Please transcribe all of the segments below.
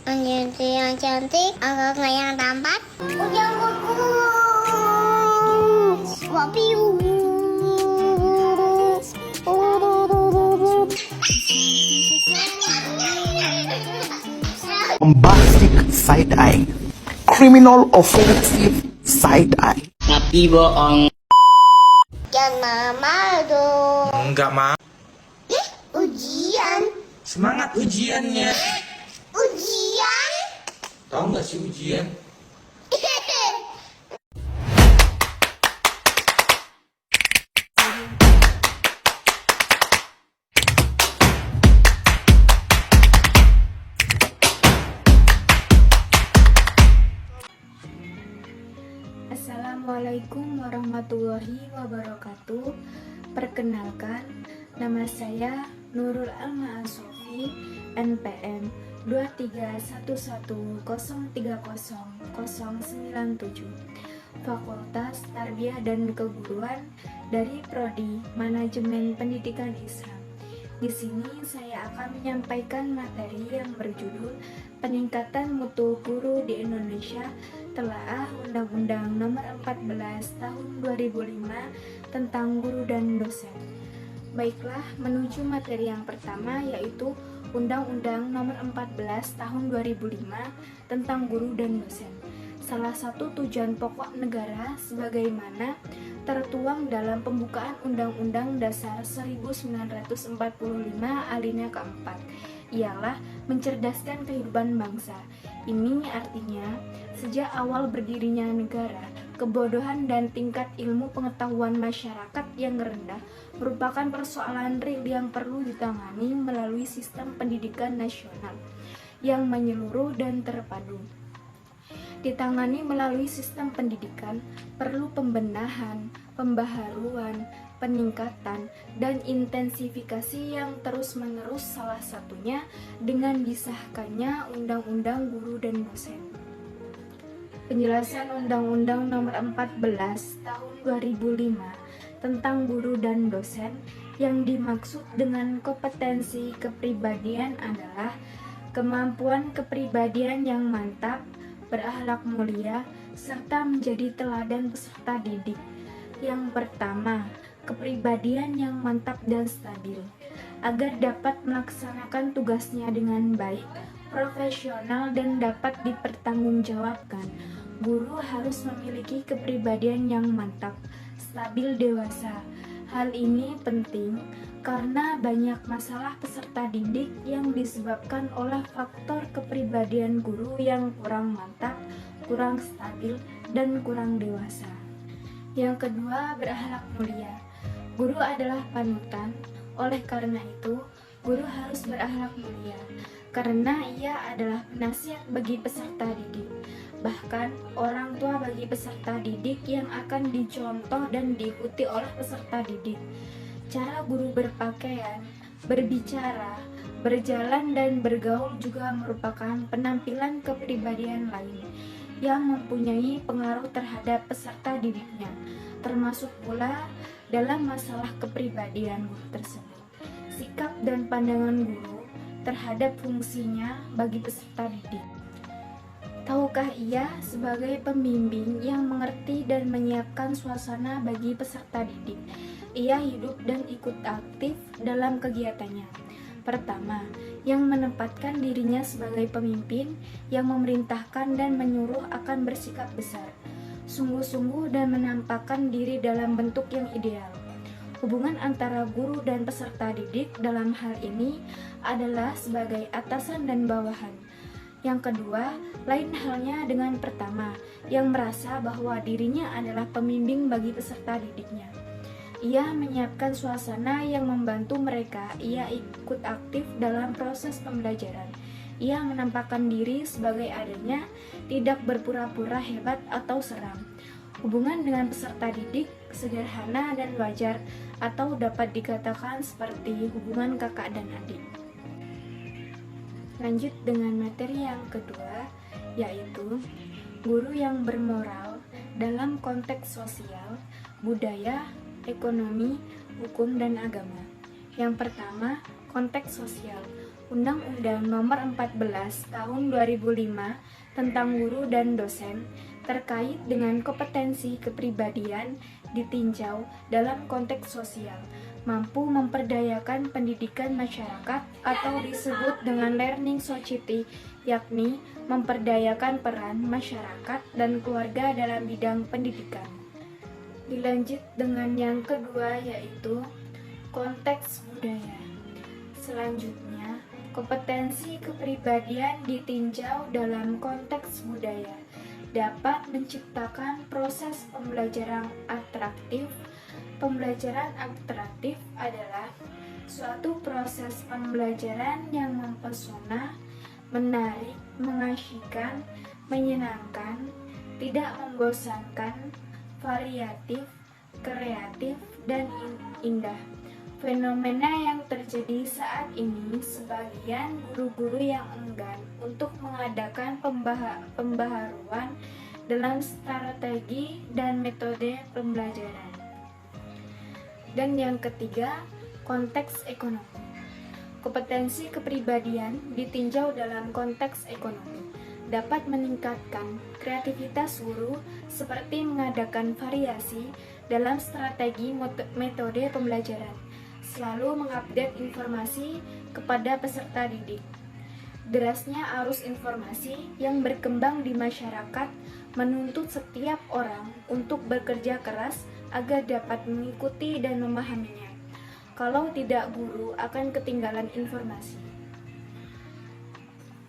Menjadi yang cantik, agak yang tampan. Ujang kuku. Wapiu. Bombastic side eye, criminal offensive side eye. Tapi bohong. Jangan malu. Enggak, Ma. Ujian. Semangat ujiannya. Ujian. Tahu nggak sih ujian? Assalamualaikum warahmatullahi wabarakatuh. Perkenalkan, nama saya Nurul Alma Asofi, NPM 23110300097, Fakultas Tarbiyah dan Keguruan dari Prodi Manajemen Pendidikan Islam. Di sini saya akan menyampaikan materi yang berjudul Peningkatan Mutu Guru di Indonesia Telaah Undang-Undang Nomor 14 Tahun 2005 tentang Guru dan Dosen. Baiklah, menuju materi yang pertama, yaitu Undang-Undang Nomor 14 Tahun 2005 tentang Guru dan Dosen. Salah satu tujuan pokok negara sebagaimana tertuang dalam pembukaan Undang-Undang Dasar 1945 alinea keempat ialah mencerdaskan kehidupan bangsa. Ini artinya sejak awal berdirinya negara, kebodohan dan tingkat ilmu pengetahuan masyarakat yang rendah merupakan persoalan real yang perlu ditangani melalui sistem pendidikan nasional yang menyeluruh dan terpadu. Ditangani melalui sistem pendidikan perlu pembenahan, pembaharuan, peningkatan, dan intensifikasi yang terus-menerus, salah satunya dengan disahkannya Undang-Undang Guru dan Dosen. Penjelasan Undang-Undang Nomor 14 Tahun 2005 tentang Guru dan Dosen yang dimaksud dengan kompetensi kepribadian adalah kemampuan kepribadian yang mantap, berakhlak mulia, serta menjadi teladan peserta didik. Yang pertama, kepribadian yang mantap dan stabil. Agar dapat melaksanakan tugasnya dengan baik, profesional, dan dapat dipertanggungjawabkan, guru harus memiliki kepribadian yang mantap, stabil, dewasa. Hal ini penting karena banyak masalah peserta didik yang disebabkan oleh faktor kepribadian guru yang kurang mantap, kurang stabil, dan kurang dewasa. Yang kedua, berakhlak mulia. Guru adalah panutan, oleh karena itu, guru harus berakhlak mulia, karena ia adalah penasihat bagi peserta didik. Bahkan, orang tua bagi peserta didik yang akan dicontoh dan diikuti oleh peserta didik. Cara guru berpakaian, berbicara, berjalan, dan bergaul juga merupakan penampilan kepribadian lain yang mempunyai pengaruh terhadap peserta didiknya, termasuk pula dalam masalah kepribadian guru tersebut. Sikap dan pandangan guru terhadap fungsinya bagi peserta didik. Tahukah ia sebagai pembimbing yang mengerti dan menyiapkan suasana bagi peserta didik? Ia hidup dan ikut aktif dalam kegiatannya. Pertama, yang menempatkan dirinya sebagai pemimpin yang memerintahkan dan menyuruh akan bersikap besar, sungguh-sungguh, dan menampakkan diri dalam bentuk yang ideal. Hubungan antara guru dan peserta didik dalam hal ini adalah sebagai atasan dan bawahan. Yang kedua, lain halnya dengan pertama, yang merasa bahwa dirinya adalah pembimbing bagi peserta didiknya. Ia menyiapkan suasana yang membantu mereka, ia ikut aktif dalam proses pembelajaran. Ia menampakkan diri sebagai adanya, tidak berpura-pura hebat atau seram. Hubungan dengan peserta didik sederhana dan wajar, atau dapat dikatakan seperti hubungan kakak dan adik. Lanjut dengan materi yang kedua, yaitu guru yang bermoral dalam konteks sosial, budaya, ekonomi, hukum, dan agama. Yang pertama, konteks sosial. Undang-Undang Nomor 14 Tahun 2005 tentang guru dan dosen terkait dengan kompetensi kepribadian ditinjau dalam konteks sosial, mampu memperdayakan pendidikan masyarakat atau disebut dengan learning society, yakni memperdayakan peran masyarakat dan keluarga dalam bidang pendidikan. Dilanjut dengan yang kedua, yaitu konteks budaya. Selanjutnya, kompetensi kepribadian ditinjau dalam konteks budaya, dapat menciptakan proses pembelajaran atraktif. Pembelajaran atraktif adalah suatu proses pembelajaran yang mempesona, menarik, mengasyikkan, menyenangkan, tidak membosankan, variatif, kreatif, dan indah. Fenomena yang terjadi saat ini, sebagian guru-guru yang enggan untuk mengadakan pembaharuan dalam strategi dan metode pembelajaran. Dan yang ketiga, konteks ekonomi. Kompetensi kepribadian ditinjau dalam konteks ekonomi, dapat meningkatkan kreativitas guru seperti mengadakan variasi dalam strategi metode pembelajaran, selalu mengupdate informasi kepada peserta didik. Derasnya arus informasi yang berkembang di masyarakat menuntut setiap orang untuk bekerja keras agar dapat mengikuti dan memahaminya. Kalau tidak, guru akan ketinggalan informasi.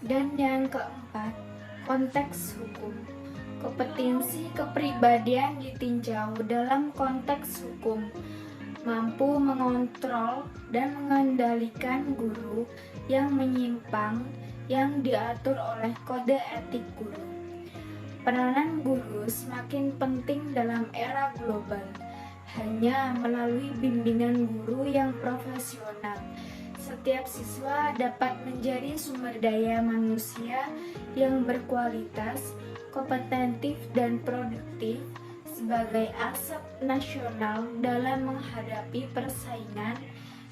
Dan yang keempat, konteks hukum. Kompetensi kepribadian ditinjau dalam konteks hukum, mampu mengontrol dan mengendalikan guru yang menyimpang yang diatur oleh kode etik guru. Peranan guru semakin penting dalam era global. Hanya melalui bimbingan guru yang profesional, setiap siswa dapat menjadi sumber daya manusia yang berkualitas, kompetitif, dan produktif sebagai aset nasional dalam menghadapi persaingan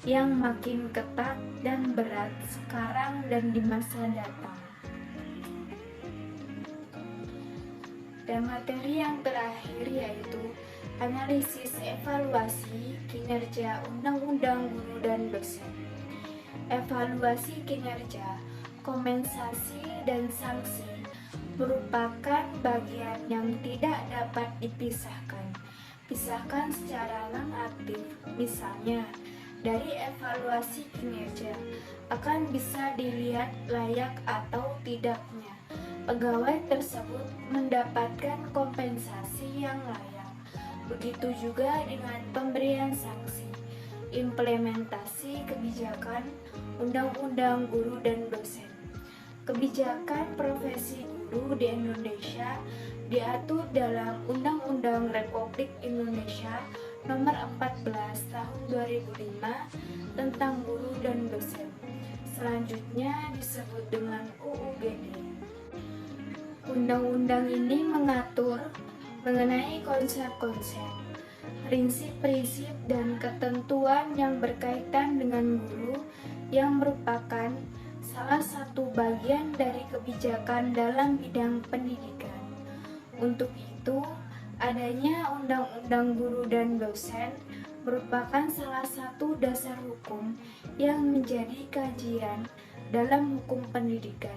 yang makin ketat dan berat sekarang dan di masa datang. Dan materi yang terakhir yaitu analisis evaluasi kinerja Undang-Undang Guru dan Dosen. Evaluasi kinerja, kompensasi, dan sanksi merupakan bagian yang tidak dapat dipisahkan. Pisahkan secara non-aktif, misalnya dari evaluasi kinerja akan bisa dilihat layak atau tidaknya pegawai tersebut mendapatkan kompensasi yang layak. Begitu juga dengan pemberian sanksi. Implementasi kebijakan Undang-Undang Guru dan Dosen. Kebijakan profesi guru di Indonesia diatur dalam Undang-Undang Republik Indonesia Nomor 14 Tahun 2005 tentang Guru dan Dosen. Selanjutnya disebut dengan UUGD. Undang-undang ini mengatur mengenai konsep-konsep, prinsip-prinsip, dan ketentuan yang berkaitan dengan guru yang merupakan salah satu bagian dari kebijakan dalam bidang pendidikan. Untuk itu, adanya Undang-Undang Guru dan Dosen merupakan salah satu dasar hukum yang menjadi kajian dalam hukum pendidikan.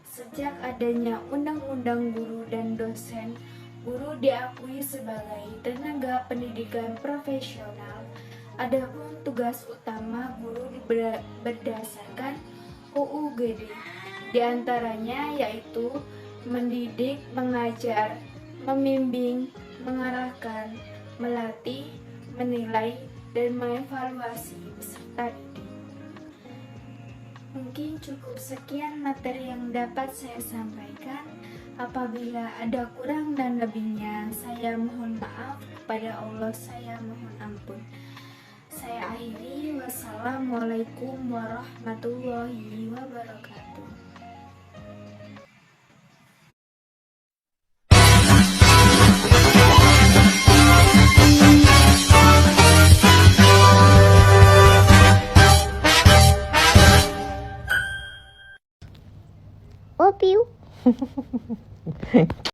Sejak adanya Undang-Undang Guru dan Dosen, guru diakui sebagai tenaga pendidikan profesional. Adapun tugas utama guru berdasarkan UUGD, diantaranya yaitu mendidik, mengajar, membimbing, mengarahkan, melatih, menilai, dan mengevaluasi peserta didik. Mungkin cukup sekian materi yang dapat saya sampaikan. Apabila ada kurang dan lebihnya, saya mohon maaf. Kepada Allah saya mohon ampun. Saya akhiri. Wassalamualaikum warahmatullahi wabarakatuh.